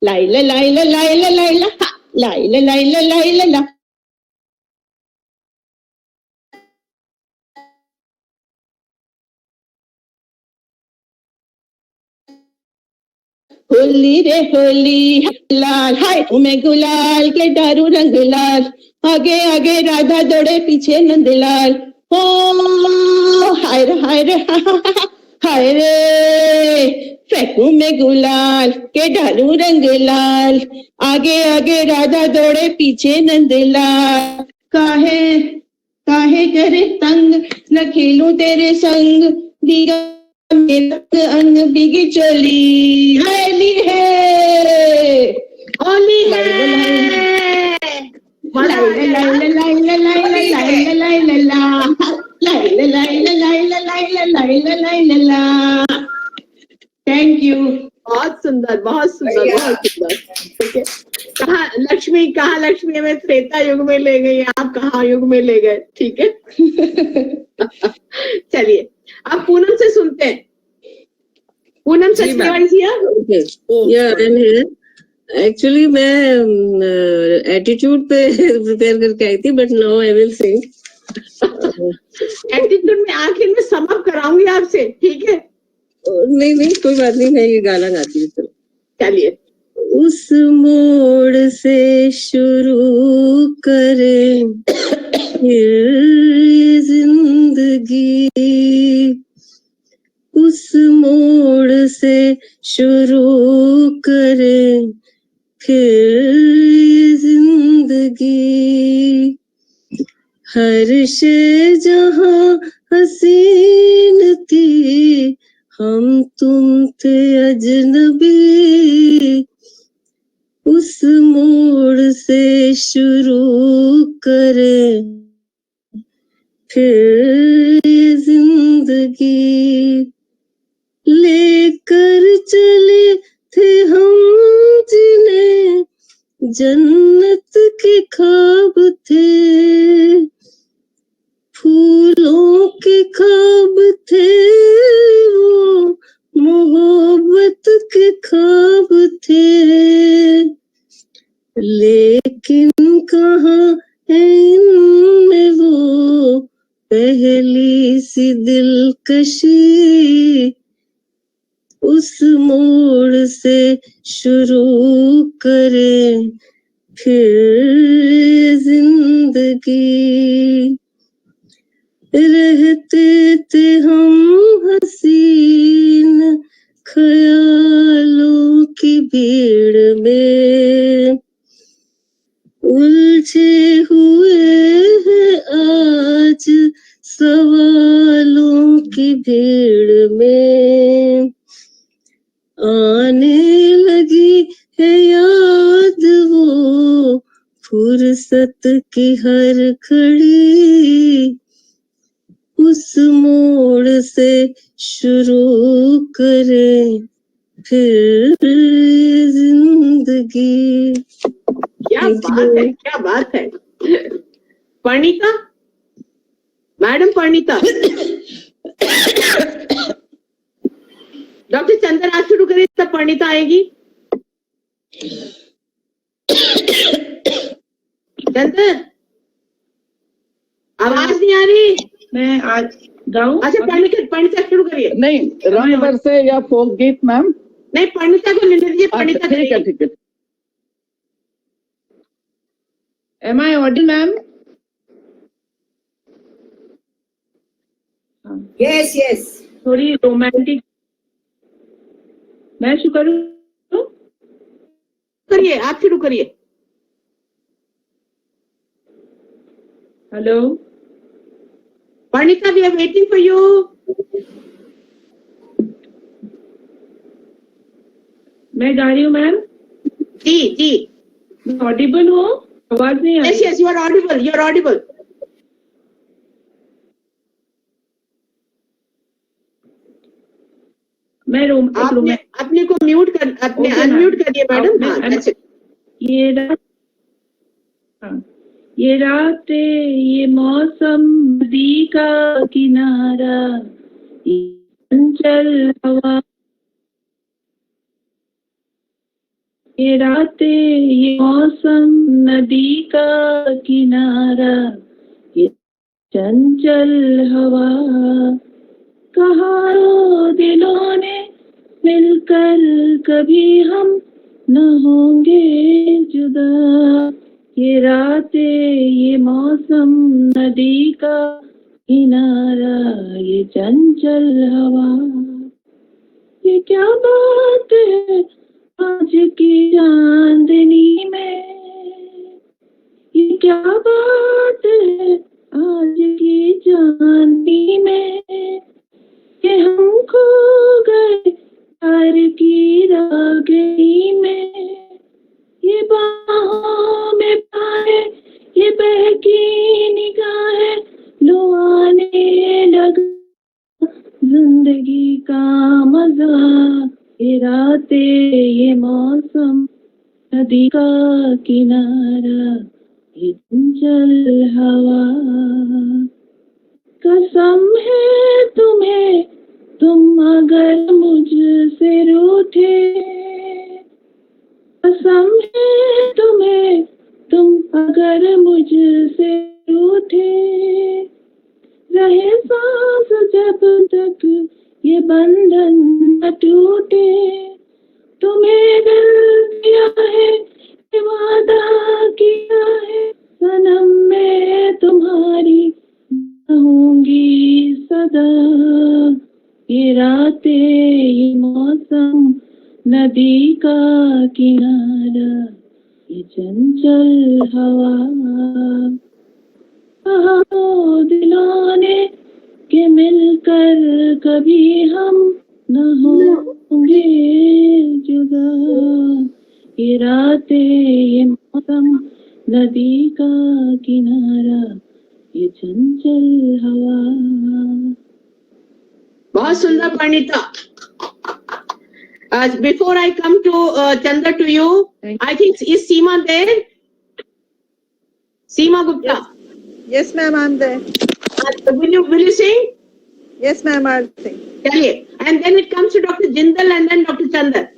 लाइला लाइला लाइला लाइला हा लाइला लाइला लाइला ला होली रे होली लाल हाय मैं गुलाल के दारू रंग लाल आगे आगे राधा दौड़े पीछे नंदलाल हो हाय रे हाय रे फेंकू में गुलाल के डालू रंग लाल आगे आगे राधा दौड़े पीछे नंदलाल काहे काहे करे तंग न खेलूं तेरे संग दिया अंग बिगी चोली होली है होली है लाइला लाइला लाइला लाइला लाइला लाइला लाइला लाइला लाइला लाइला लाइला लाइला ला थैंक यू। बहुत सुंदर, बहुत सुंदर, बहुत सुंदर। ठीक है, कहाँ लक्ष्मी हमें त्रेता युग में ले गई, आप कहाँ युग में ले गए। ठीक है चलिए अब पूनम से सुनते हैं। पूनम सचिवाल जी एक्चुअली मैं एटीट्यूड पे प्रिपेयर करके आई थी but now I will sing. Attitude में आखिर में समअप कराऊंगी आपसे, ठीक है? नहीं कोई बात नहीं, मैं ये गाना गाती हूँ। चलिए। उस मोड़ से शुरू करें ये जिंदगी उस मोड़ से शुरू करें फिर जिंदगी हर शे जहां हसीन थी, हम तुम थे अजनबी, उस मोड़ से शुरू करें फिर ये जिंदगी। लेकर चले थे हम जिन्हें जन्नत के ख्वाब थे, फूलों के ख्वाब थे वो, मोहब्बत के ख्वाब थे। लेकिन कहाँ है इनमें वो पहली सी दिलकशी, उस मोड़ से शुरू करें फिर जिंदगी। रहते थे हम हसीन ख्यालों की भीड़ में, उलझे हुए हैं आज सवालों की भीड़ में। आने लगी है याद वो फुर्सत की हर घड़ी, उस मोड़ से शुरू करें फिर जिंदगी। क्या बात है, क्या बात है। परिणीता, मैडम परिणीता। डॉक्टर चंदन आज शुरू करिए, तब परिणीता आएगी। चंदन, आवाज नहीं आ रही। मैं आज गाऊं? अच्छा, परिणीता शुरू करिए। नहीं, रंग बरसे या फोक गीत मैम। नहीं, परिणीता को लेने दीजिए, परिणीता ठीक है, ठीक है। Am I audible, ma'am? Yes, yes. थोड़ी रोमांटिक। मैं शुरू करूं? करिए, आप शुरू करिए। Hello Parineeta, we are waiting for you. मैं गा रही हूँ मैम। जी जी, ऑडिबल हो? आवाज नहीं आ यस रही। Yes, you are audible, you are audible. मैं अपने को म्यूट कर, अपने Okay, अनम्यूट ma'am. करिए मैडम। हाँ, मैं- that's it. ये रात, हाँ, ये रातें, ये मौसम, नदी का किनारा, ये चंचल हवा, ये रातें, ये मौसम, नदी का किनारा, ये चंचल हवा, कहां दिलों ने मिलकर कभी हम न होंगे जुदा। ये रातें, ये मौसम, नदी का किनारा, ये चंचल हवा, ये क्या बात है आज की चांदनी में, ये क्या बात है आज की चांदनी में, ये हम खो गए प्यार की रागनी में, ये बाहों में पाए, ये बहकी निगाहें, लो आने लगा जिंदगी का मजा। ये रातें, ये मौसम, नदी का किनारा, ये चंचल हवा, कसम है तुम्हें तुम अगर मुझसे रूठे, कसम है तुम्हें तुम अगर मुझसे रूठे, रहे सांस जब तक ये बंधन न टूटे, तुम्हें दिल दिया है, ये वादा किया है, सनम मैं तुम्हारी रहूंगी सदा। ये रातें, ये मौसम, नदी का किनारा, ये चंचल हवा, कहाँ दिलों ने कि मिलकर कभी हम न होंगे जुदा। ये रातें, ये मौसम, नदी का किनारा, ये चंचल हवा। बहुत सुंदर Parineeta. Before I come to Chandra to you, I think is Seema there? Seema Gupta. Yes, ma'am, I'm there. Will you sing? Yes, ma'am, I'll sing. Chaliye. And then it comes to Dr. Jindal and then Dr. Chandra.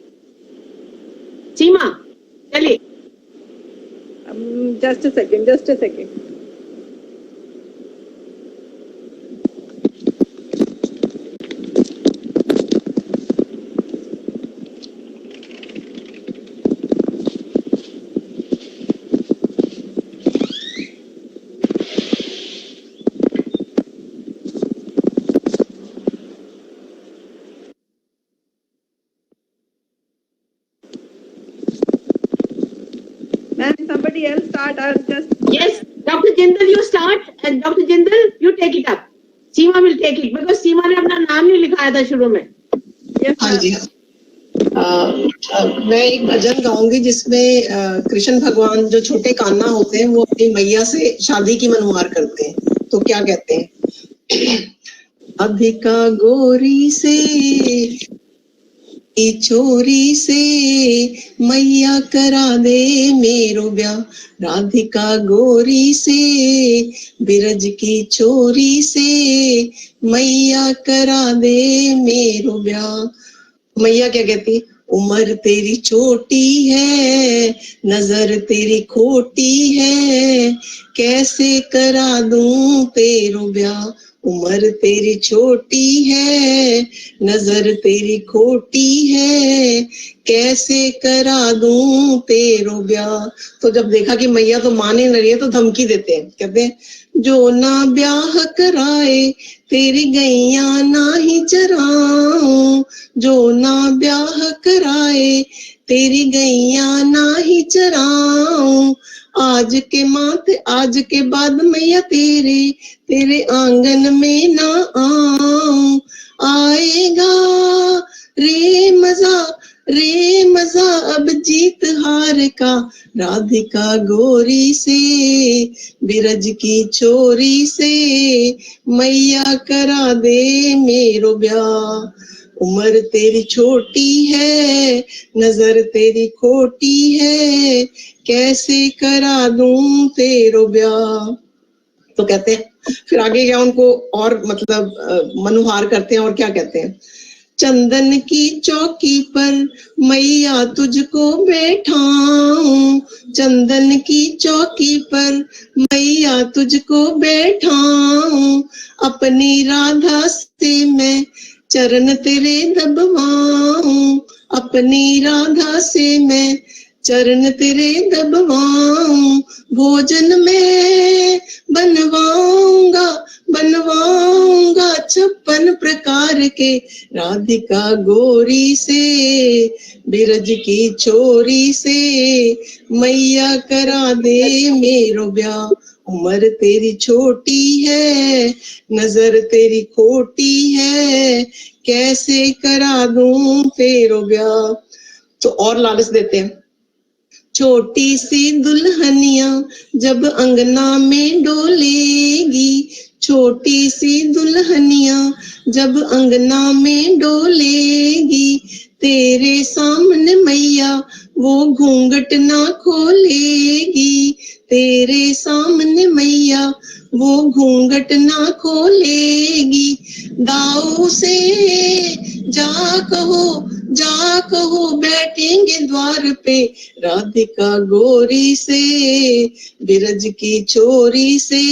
Seema, chaliye. Just a second. Ma'am, somebody else start. I'll just. Yes, Dr. Jindal, you start, and Dr. Jindal, you take it up. Seema will take it because Seema ने अपना नाम नहीं लिखाया था शुरू में. Yes, हाँ ma'am. जी हाँ। मैं एक भजन गाऊंगी जिसमें कृष्ण भगवान जो छोटे कान्हा होते हैं वो अपनी मैया से शादी की मनमार करते हैं। तो क्या कहते हैं? अधिका गोरी से की चोरी से मैया करा दे मेरो ब्याह। राधिका गोरी से बिरज की चोरी से मैया करा दे मेरो ब्याह। मैया क्या कहती? उम्र तेरी छोटी है, नजर तेरी खोटी है, कैसे करा दूं तेरो ब्याह। उम्र तेरी छोटी है, नजर तेरी खोटी है, कैसे करा दूं तेरो ब्याह। तो जब देखा कि मैया तो माने नहीं रही है तो धमकी देते हैं, कहते हैं जो ना ब्याह कराए तेरी गैया ना ही चराऊं। जो ना ब्याह कराए तेरी गैया ना ही चराऊं। आज के माते आज के बाद मैया तेरे आंगन में ना आऊं। आएगा रे मजा अब जीत हार का। राधिका गोरी से बिरज की चोरी से मैया करा दे मेरो ब्याह। उम्र तेरी छोटी है, नजर तेरी खोटी है, कैसे करा दूं तेरो ब्याह। तो कहते हैं फिर आगे क्या उनको और मतलब मनुहार करते हैं और क्या कहते हैं? चंदन की चौकी पर मैया तुझको बैठाऊं। चंदन की चौकी पर मैया तुझको बैठाऊं। अपनी राधा से मैं चरण तेरे दबवाऊं। अपनी राधा से मैं चरण तेरे दबवाऊं। भोजन में बनवाऊंगा 56 प्रकार के। राधिका गोरी से बिरज की चोरी से मैया करा दे मेरो ब्याह। उम्र तेरी छोटी है, नजर तेरी खोटी है, कैसे करा दूं तेरो ब्याह। तो और लालच देते हैं। छोटी सी दुल्हनिया जब अंगना में डोलेगी। छोटी सी दुल्हनिया जब अंगना में डोलेगी। तेरे सामने मैया वो घूंघट ना खोलेगी। तेरे सामने मैया वो घूंघट ना खोलेगी। दाऊ से जा कहो बैठेंगे द्वार पे। राधिका गोरी से बिरज की चोरी से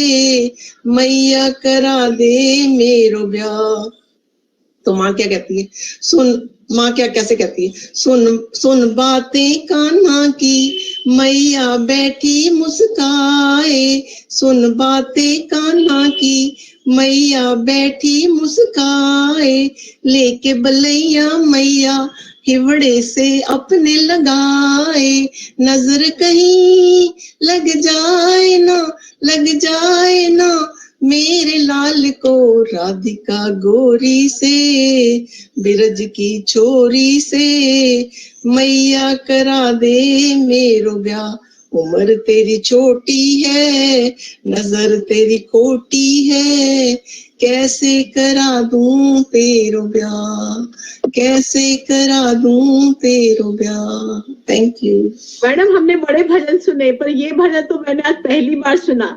मैया करा दे मेरो ब्याह। तो माँ क्या कहती है? माँ क्या कैसे कहती है? सुन बातें कान्हा की मैया बैठी मुस्काए। सुन बातें कान्हा की मैया बैठी मुस्काए। लेके बलैया मैया हिवड़े से अपने लगाए। नजर कहीं लग जाए ना मेरे लाल को राधिका गोरी से, बिरज की छोरी से मैया करा दे मेरो ब्याह। उम्र तेरी छोटी है, नजर तेरी खोटी है, कैसे करा दूं तेरो ब्याह, कैसे करा दूं तेरो ब्याह। Thank you madam. हमने बड़े भजन सुने, पर ये भजन तो मैंने आज पहली बार सुना।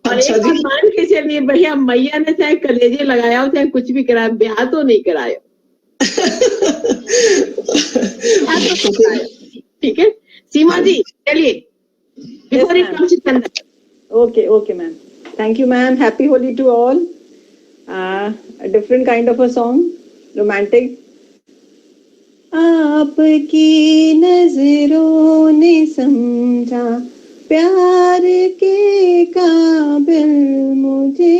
और अच्छा एक बात जी। मान के चलिए भैया, मैया ने चाहे कलेजे लगाया हो, चाहे कुछ भी कराया, ब्याह तो नहीं कराया। ठीक है सीमा जी, चलिए। Yes, ma'am. Okay, ma'am. Thank you, ma'am. Happy Holi to all. A different kind of a song, romantic. आपकी नजरों ने समझा प्यार के काबिल मुझे,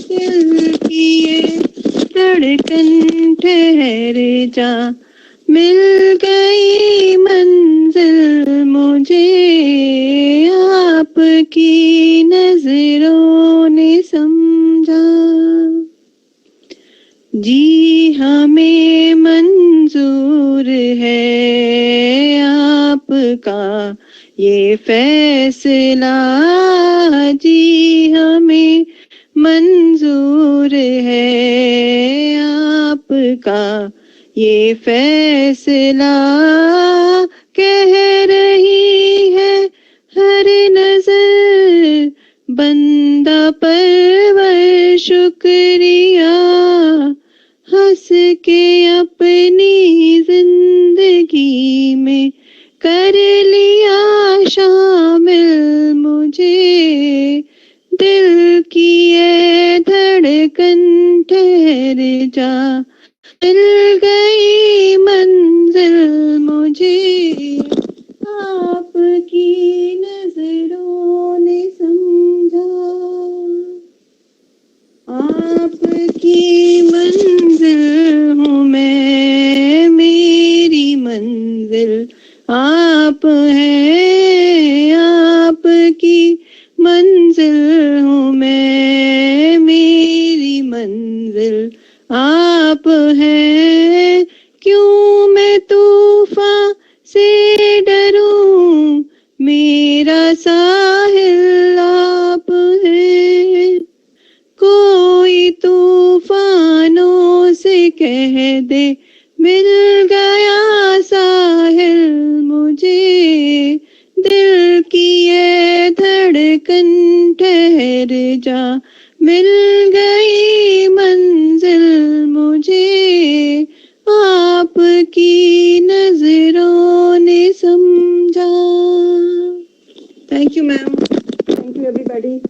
दिल की ये धड़कन ठहर जा, मिल गई मंजिल मुझे, आपकी नजरों ने समझा। जी हमें मंजूर है आपका ये फैसला, जी हमें मंजूर है आपका ये फैसला, कह रही है हर नजर बंदा परवर शुक्रिया, हंस के अपनी जिंदगी में कर लिया शामिल मुझे, दिल की ये धड़कन ठहर जा, मिल गई मंजिल मुझे, आपकी नजरों ने समझा, आपकी मंजिल हूँ मैं, मेरी मंजिल आप हैं, आपकी मंजिल हूँ मैं, मेरी मंजिल आप हैं। क्यों मैं तूफान से डरूं, मेरा साहिल आप है, कोई तूफानों से कह दे मिल गया साहिल मुझे, दिल की ये धड़कन ठहर जा, मिल गई मंजिल मुझे, आपकी नजरों ने समझा। Thank you, ma'am. Thank you, everybody.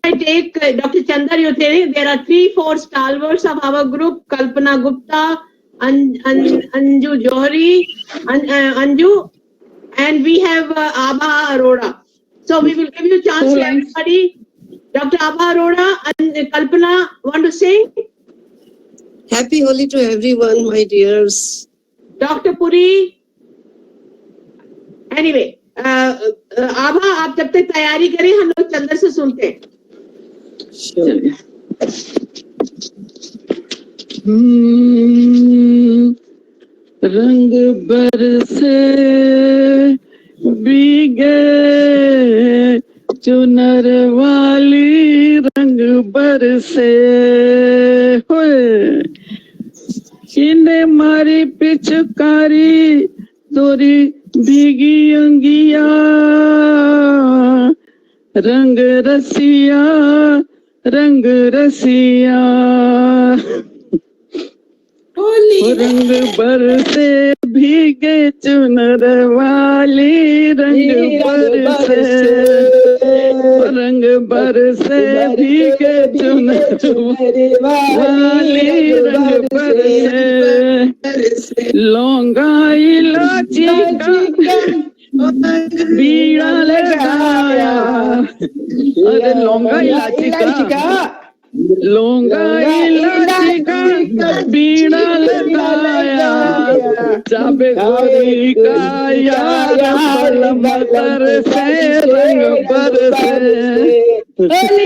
I take Dr. Chandar Yotere. There are 3-4 stalwarts of our group: Kalpana Gupta, Anju Johari, Anju, and we have Abha Arora. So we will give you a chance to everybody. Dr. Abha Arora and Kalpana want to say? Happy Holi to everyone, my dears. Dr. Puri. Anyway, आभा आप जब तक तैयारी करें, हम लोग चंदर से सुनते हैं। रंग बरसे भीगे चुनर वाली, रंग बरसे होए, इन्हें मारी पिचकारी तोरी भीगी अंगिया, रंग रसिया रंग रसिया, रंग बरसे भीगे चुनर वाली, रंग बरसे, रंग बरसे भीगे चुनर वाली, रंग बरसे, लौंगा इलायची का बीड़ा लगाया, अरे लौंगा इलायची का, लौंगा इलायची का बीड़ा लगाया, जाबे गोरी का यार मतर से रंग बरसे रंग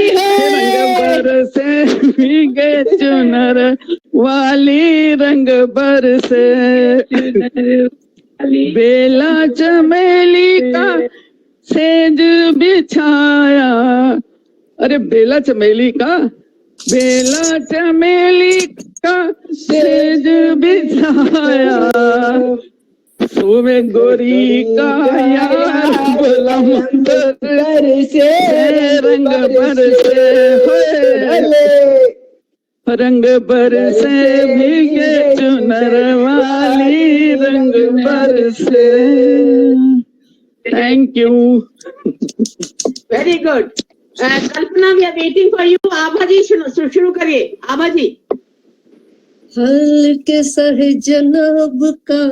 बरसे भीगे चुनर वाली रंग बरसे बेला चमेली का सेज बिछाया। अरे बेला चमेली का सेज बिछाया। सोवे गोरी का यार बोला मंतर से रंग बरसे रंग बरसे भीगे चुनर वाली रंग बरसे। Thank you. Very good. Kalpana, we are waiting for you. Abha ji शुरू करिए। आभा जी। हल्के सहजनब का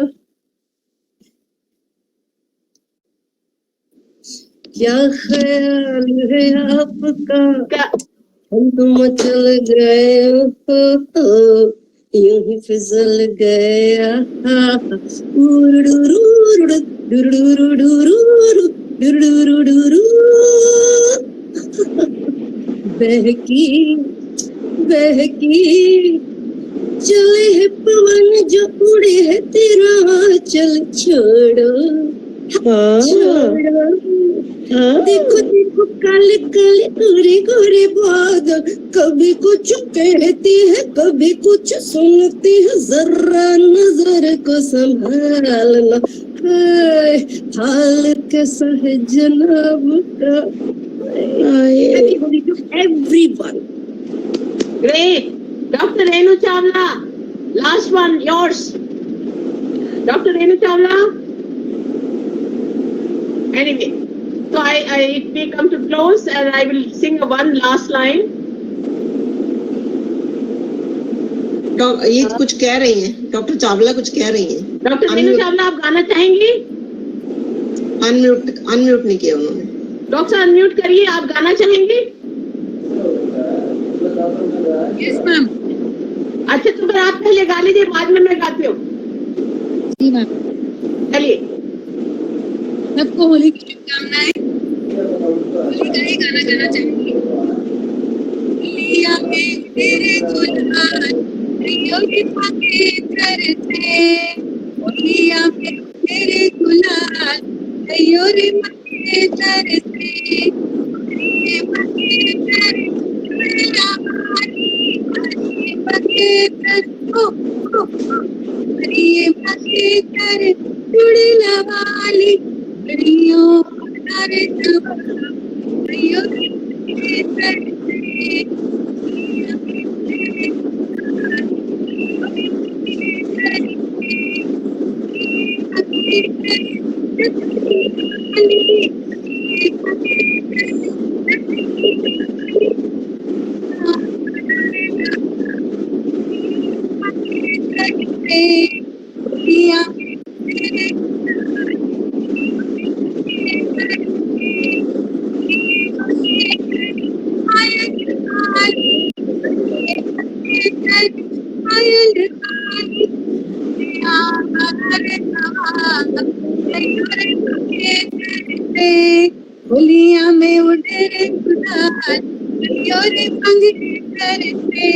क्या ख्याल है आपका, हम तो मचल गए हो, यूं ही फिसल गया। बहकी बहकी चले है पवन जो उड़े है तेरा चल छोड़ो छोड़ो। देखो देखो काले काले गोरे गोरे बादल, कभी कुछ कहती है कभी कुछ सुनती है, जरा नजर को संभालना। हाल कैसा है जनाब का। Everyone. Great. Dr. Renu Chawla, last one, yours. Dr. Renu Chawla. Anyway, so it may come to close and I will sing one last line. ये कुछ कह रही हैं, डॉक्टर चावला कुछ कह रही हैं। डॉक्टर रेणु चावला, आप गाना चाहेंगी? अनम्यूट नहीं किया उन्होंने। डॉक्टर अनम्यूट करिए, आप गाना चाहेंगे? Yes ma'am. अच्छा, तो फिर आप पहले गा लीजिए, बाद में मैं गाती हूँ। जी मैम। चलिए। सबको होली की शुभकामनाएं। होली का ही गाना गाना चाहेंगी। लिया में तेरे गुलाल प्रियों की करते, होलिया में तेरे गुलाल प्रियों के तरसे, ये पके तरसे चुड़ला वाली प्रियों होलिया में उड़े रे गुलाल रे पंगे करते।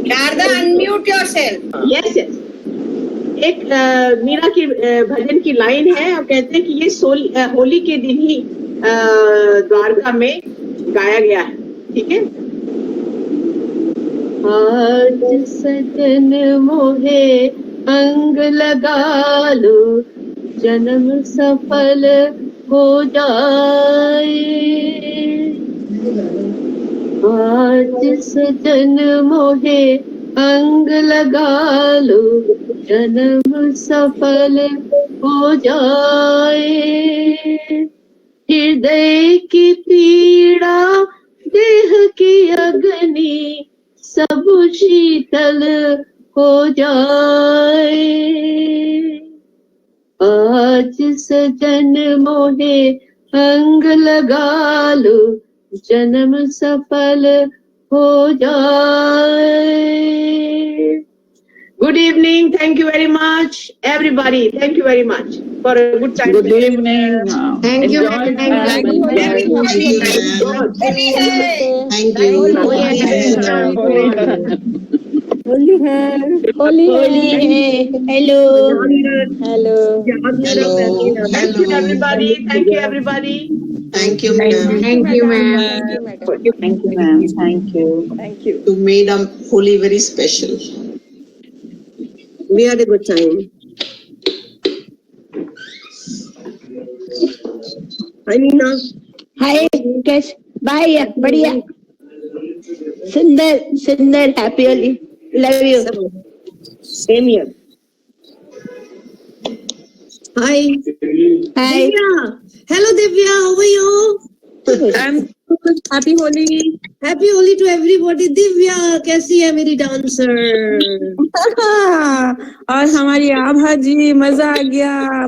Sharda, unmute yourself. Yes yes. एक मीरा की भजन की लाइन है और कहते हैं कि ये होली के दिन ही द्वारका में गाया गया है। ठीक है। आज सजन मोहे अंग लगा लो, जन्म सफल हो जाए। आज सजन मोहे अंग लगा लो, जन्म सफल हो जाए। हृदय की पीड़ा देह की अग्नि सब शीतल हो जाए। आज सजन मोहे अंग लगा लो जन्म सफल हो जाए. Good evening. Thank you very much, everybody. Thank you very much for a good time. Good evening. Thank you, Enjoy, ma'am. Thank ma'am. you. Enjoy. Thank you, ma'am. Thank you. Holi है hello hello Hello. Thank you, everybody. Thank you, everybody. Thank you, ma'am. Thank you, ma'am. Thank you ma'am thank you Thank you. You made Holi very special. We had a good time. Hi, Nina. Hi cash bye बढ़िया सुंदर सुंदर happy Holi love you Same here. Hi. Hi Divya. Hello, Divya. How are you? I'm good. Happy Holi. Happy Holi to everybody. Divya, कैसी है मेरी dancer? और हमारी आभा जी मजा आ गया.